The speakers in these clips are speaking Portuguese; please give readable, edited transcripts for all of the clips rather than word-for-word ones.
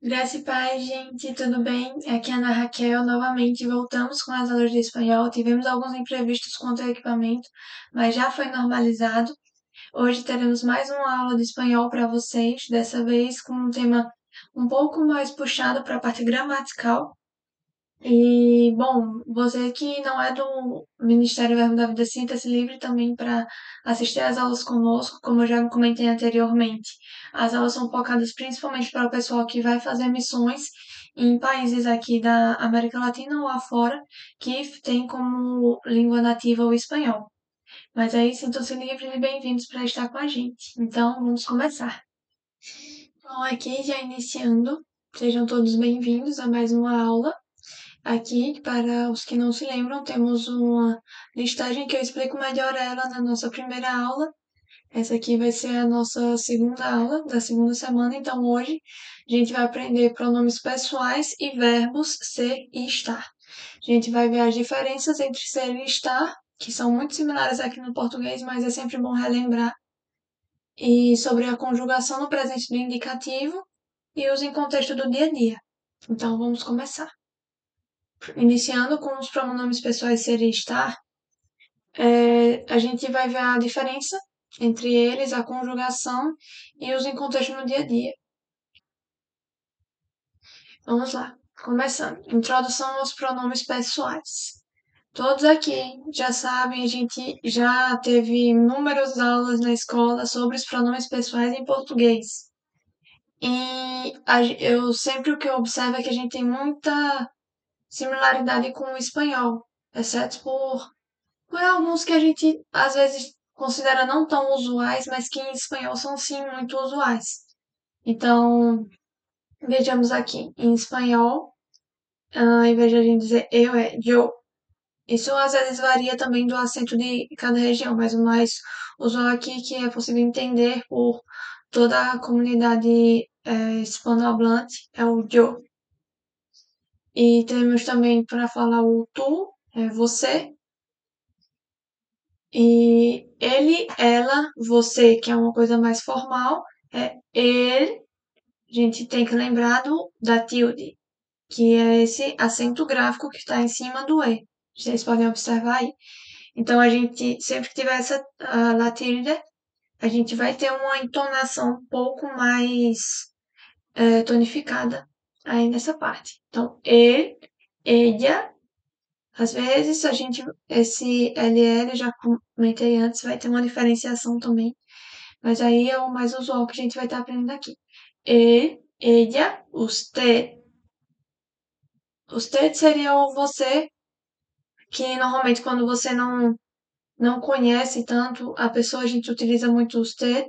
Graça e paz, gente, tudo bem? Aqui é a Ana Raquel. Novamente voltamos com as aulas de espanhol. Tivemos alguns imprevistos quanto ao equipamento, mas já foi normalizado. Hoje teremos mais uma aula de espanhol para vocês, dessa vez com um tema um pouco mais puxado para a parte gramatical. E, bom, você que não é do Ministério Verbo da Vida, sinta-se livre também para assistir às aulas conosco, como eu já comentei anteriormente. As aulas são focadas principalmente para o pessoal que vai fazer missões em países aqui da América Latina ou afora, que tem como língua nativa o espanhol. Mas aí sintam-se livres e bem-vindos para estar com a gente. Então, vamos começar. Bom, aqui já iniciando, sejam todos bem-vindos a mais uma aula. Aqui, para os que não se lembram, temos uma listagem que eu explico melhor ela na nossa primeira aula. Essa aqui vai ser a nossa segunda aula da segunda semana. Então, hoje a gente vai aprender pronomes pessoais e verbos ser e estar. A gente vai ver as diferenças entre ser e estar, que são muito similares aqui no português, mas é sempre bom relembrar. E sobre a conjugação no presente do indicativo e os em contexto do dia a dia. Então, vamos começar. Iniciando com os pronomes pessoais ser e estar, a gente vai ver a diferença entre eles, a conjugação e os em contexto no dia a dia. Vamos lá, começando. Introdução aos pronomes pessoais. Todos aqui já sabem, a gente já teve inúmeras aulas na escola sobre os pronomes pessoais em português. E eu sempre o que eu observo é que a gente tem muita similaridade com o espanhol, exceto por alguns que a gente às vezes considera não tão usuais, mas que em espanhol são sim muito usuais. Então, vejamos aqui, em espanhol, ao invés de a gente dizer eu, é yo. Isso às vezes varia também do acento de cada região, mas o mais usual aqui que é possível entender por toda a comunidade hispanohablante é o yo. E temos também para falar o tu, é você, e ele, ela, você, que é uma coisa mais formal, é ele. A gente tem que lembrar da tilde, que é esse acento gráfico que está em cima do E. Vocês podem observar aí. Então, a gente, sempre que tiver essa la tilde, a gente vai ter uma entonação um pouco mais tonificada aí nessa parte. Então, ele, ella, às vezes a gente, esse LL, já comentei antes, vai ter uma diferenciação também, mas aí é o mais usual que a gente vai estar aprendendo aqui. Ele, ella, usted. Usted seria o você, que normalmente quando você não conhece tanto a pessoa, a gente utiliza muito usted.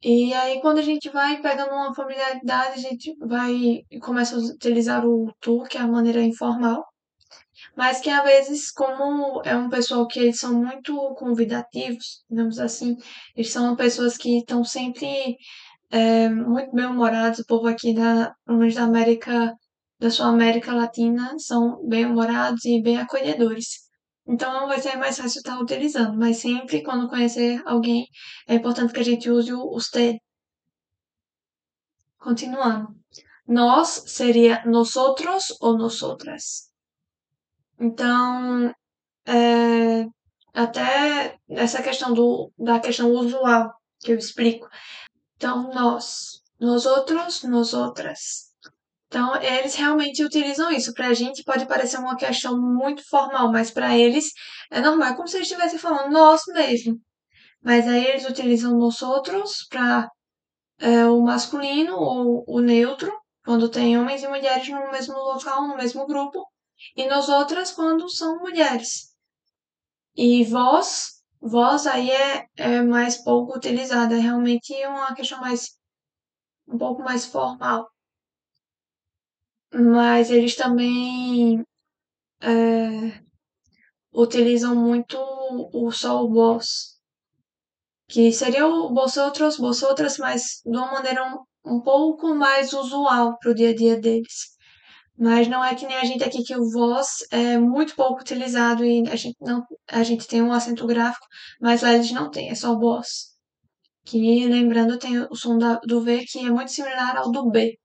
E aí quando a gente vai pegando uma familiaridade, a gente vai e começa a utilizar o tu, que é a maneira informal. Mas que às vezes, como é um pessoal que eles são muito convidativos, digamos assim, eles são pessoas que estão sempre muito bem-humorados. O povo aqui pelo menos da América, da sua América Latina, são bem-humorados e bem acolhedores. Então vai ser mais fácil estar utilizando, mas sempre quando conhecer alguém, é importante que a gente use o usted. Continuando. Nós seria nosotros ou nosotras. Então, é, até essa questão da questão usual que eu explico. Então, nós outros, nós outras. Então, eles realmente utilizam isso. Pra gente pode parecer uma questão muito formal, mas pra eles é normal, é como se eles estivessem falando nós mesmo. Mas aí eles utilizam nós outros para o masculino ou o neutro, quando tem homens e mulheres no mesmo local, no mesmo grupo, e nós outras quando são mulheres. E voz aí é mais pouco utilizada, é realmente uma questão um pouco mais formal. Mas eles também utilizam muito só o vós, que seria o vosotras, mas de uma maneira um pouco mais usual para o dia a dia deles. Mas não é que nem a gente aqui que o vós é muito pouco utilizado e a gente tem um acento gráfico, mas lá eles não têm, é só vós. Que lembrando tem o som do V que é muito similar ao do B.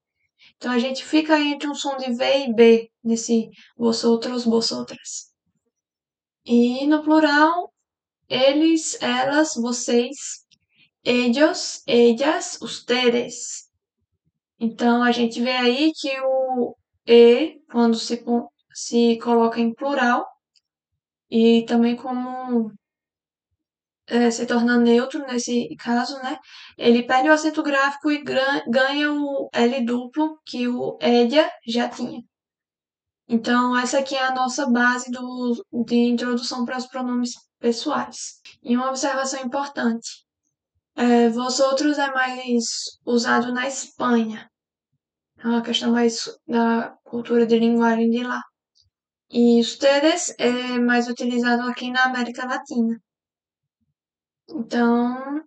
Então a gente fica entre um som de V e B nesse vosotros, vosotras. E no plural, eles, elas, vocês, ellos, ellas, ustedes. Então a gente vê aí que o E, quando se coloca em plural, e também como se torna neutro nesse caso, né? Ele perde o acento gráfico e ganha o L duplo que o ella já tinha. Então, essa aqui é a nossa base de introdução para os pronomes pessoais. E uma observação importante: vosotros é mais usado na Espanha. É uma questão mais da cultura de linguagem de lá. E ustedes é mais utilizado aqui na América Latina. Então,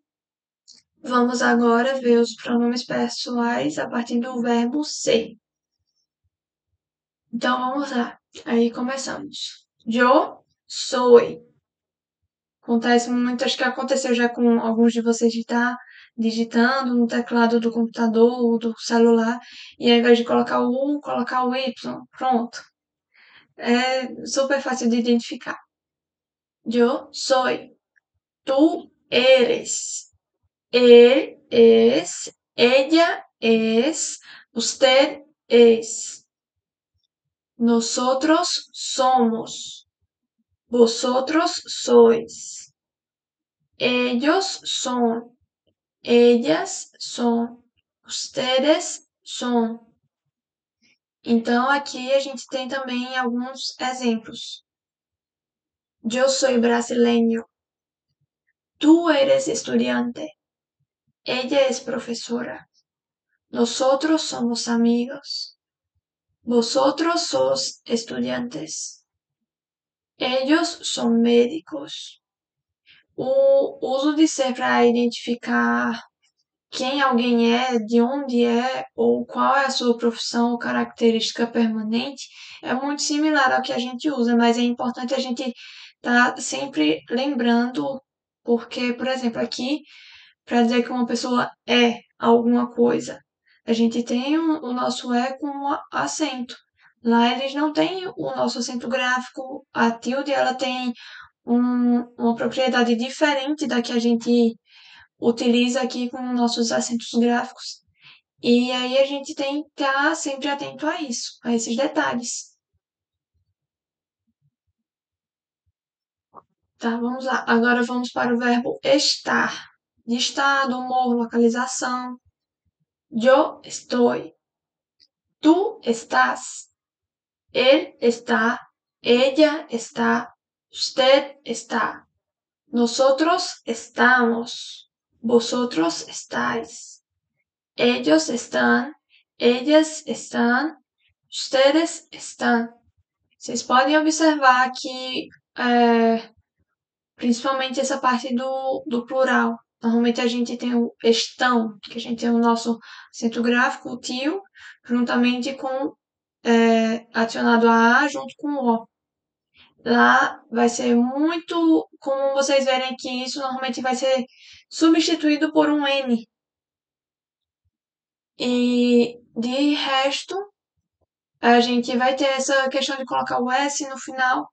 vamos agora ver os pronomes pessoais a partir do verbo ser. Então, vamos lá. Aí começamos. Eu sou. Acontece muito, acho que aconteceu já com alguns de vocês de estar digitando no teclado do computador ou do celular, e ao invés de colocar o U, colocar o Y. Pronto. É super fácil de identificar. Eu sou. Tu eres. Él es. Ella es. Usted es. Nosotros somos. Vosotros sois. Ellos son. Ellas son. Ustedes son. Então, aqui a gente tem também alguns exemplos. Eu sou brasileño. Tú eres estudiante. Ella es profesora. Nosotros somos amigos. Vosotros sos estudiantes. Ellos son médicos. O uso de ser para identificar quem alguém é, de onde é, ou qual é a sua profissão ou característica permanente, é muito similar ao que a gente usa, mas é importante a gente estar sempre lembrando, porque, por exemplo, aqui, para dizer que uma pessoa é alguma coisa, a gente tem o nosso é com acento. Lá eles não têm o nosso acento gráfico, a tilde ela tem uma propriedade diferente da que a gente utiliza aqui com nossos acentos gráficos. E aí a gente tem que estar sempre atento a isso, a esses detalhes. Tá, vamos lá. Agora vamos para o verbo estar. De estado, humor, localização. Eu estou. Tu estás. Él está. Ella está. Usted está. Nosotros estamos. Vosotros estáis. Ellos están. Ellas están. Ustedes están. Vocês podem observar que, principalmente essa parte do plural, normalmente a gente tem o estão, que a gente tem o nosso acento gráfico, o tio, juntamente com, adicionado a junto com o O. Lá vai ser muito comum vocês verem que isso normalmente vai ser substituído por um N. E de resto, a gente vai ter essa questão de colocar o S no final.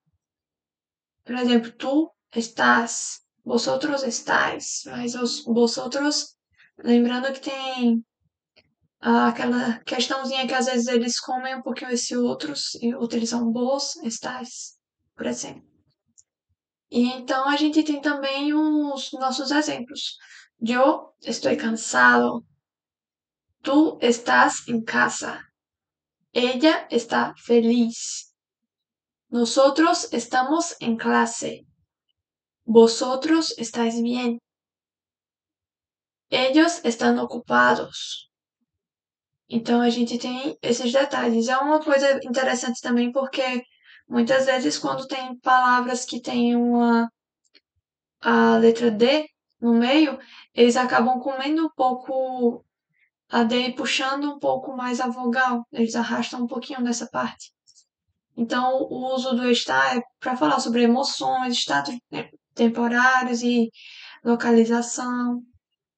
Por exemplo, tu estás, vosotros estáis, mas os vosotros, lembrando que tem aquela questãozinha que às vezes eles comem um pouquinho esse outros e utilizam vos estáis, por exemplo. E então a gente tem também os nossos exemplos. Eu estou cansado. Tu estás em casa. Ella está feliz. Nosotros estamos en clase. Vosotros estáis bien. Ellos estão ocupados. Então a gente tem esses detalhes. É uma coisa interessante também porque muitas vezes quando tem palavras que têm a letra D no meio, eles acabam comendo um pouco a D e puxando um pouco mais a vogal. Eles arrastam um pouquinho nessa parte. Então o uso do estar é para falar sobre emoções, status temporários e localização.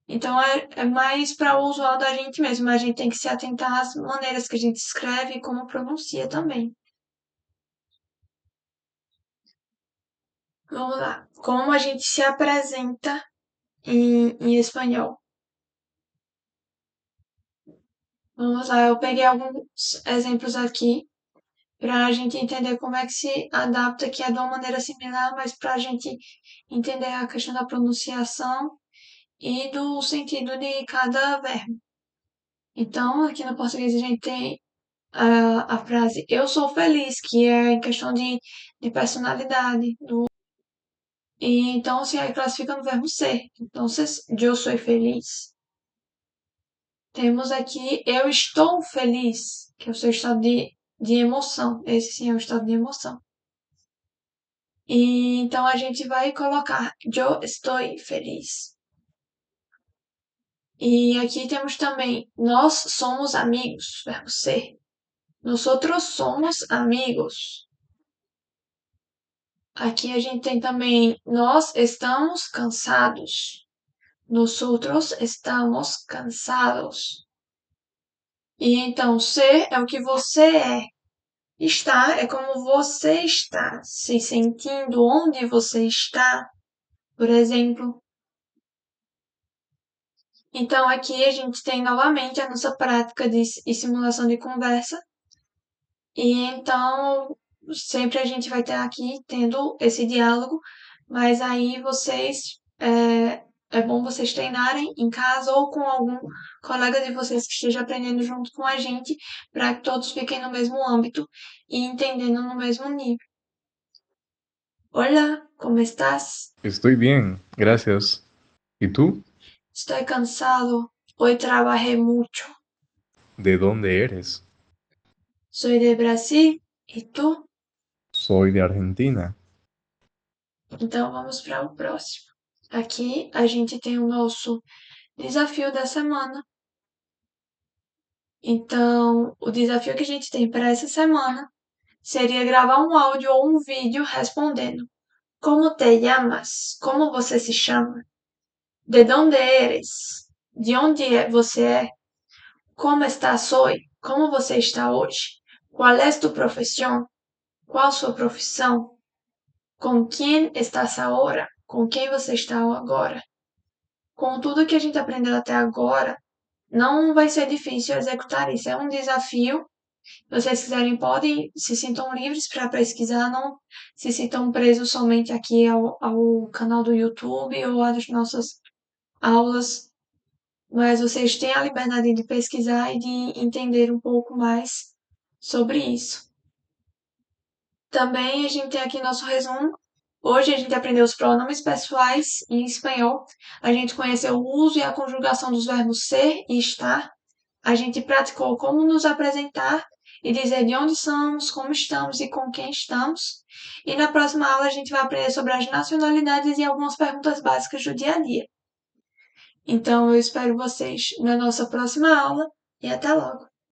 Então é mais para o usual da gente mesmo. A gente tem que se atentar às maneiras que a gente escreve e como pronuncia também. Vamos lá. Como a gente se apresenta em espanhol? Vamos lá, eu peguei alguns exemplos aqui para a gente entender como é que se adapta, que é de uma maneira similar, mas para a gente entender a questão da pronunciação e do sentido de cada verbo. Então, aqui no português a gente tem a frase eu sou feliz, que é em questão de personalidade. E então se aí classifica no verbo ser. Então, eu sou feliz. Temos aqui eu estou feliz, que é o seu estado de emoção. Esse sim é o estado de emoção. E então a gente vai colocar eu estou feliz. E aqui temos também nós somos amigos, verbo ser. Nosotros somos amigos. Aqui a gente tem também nós estamos cansados. Nosotros estamos cansados. E então ser é o que você é. Estar é como você está, se sentindo onde você está, por exemplo. Então aqui a gente tem novamente a nossa prática de simulação de conversa. E então sempre a gente vai estar aqui tendo esse diálogo, mas aí é bom vocês treinarem em casa ou com algum colega de vocês que esteja aprendendo junto com a gente, para que todos fiquem no mesmo âmbito e entendendo no mesmo nível. Hola, ¿cómo estás? Estoy bien, gracias. ¿Y tú? Estoy cansado. Hoy trabajé mucho. ¿De dónde eres? Soy de Brasil. ¿Y tú? Soy de Argentina. Então vamos para o próximo. Aqui a gente tem o nosso desafio da semana. Então, o desafio que a gente tem para essa semana seria gravar um áudio ou um vídeo respondendo: Como te llamas? Como você se chama? De onde eres? De onde você é? Como estás hoje? Como você está hoje? Qual é tu profissão? Qual sua profissão? Com quem estás agora? Com quem você está agora? Com tudo que a gente aprendeu até agora, não vai ser difícil executar isso. É um desafio. Se vocês quiserem, podem, se sintam livres para pesquisar, não se sintam presos somente aqui ao canal do YouTube ou às nossas aulas, mas vocês têm a liberdade de pesquisar e de entender um pouco mais sobre isso. Também a gente tem aqui nosso resumo. Hoje a gente aprendeu os pronomes pessoais em espanhol. A gente conheceu o uso e a conjugação dos verbos ser e estar. A gente praticou como nos apresentar e dizer de onde somos, como estamos e com quem estamos. E na próxima aula a gente vai aprender sobre as nacionalidades e algumas perguntas básicas do dia a dia. Então eu espero vocês na nossa próxima aula e até logo!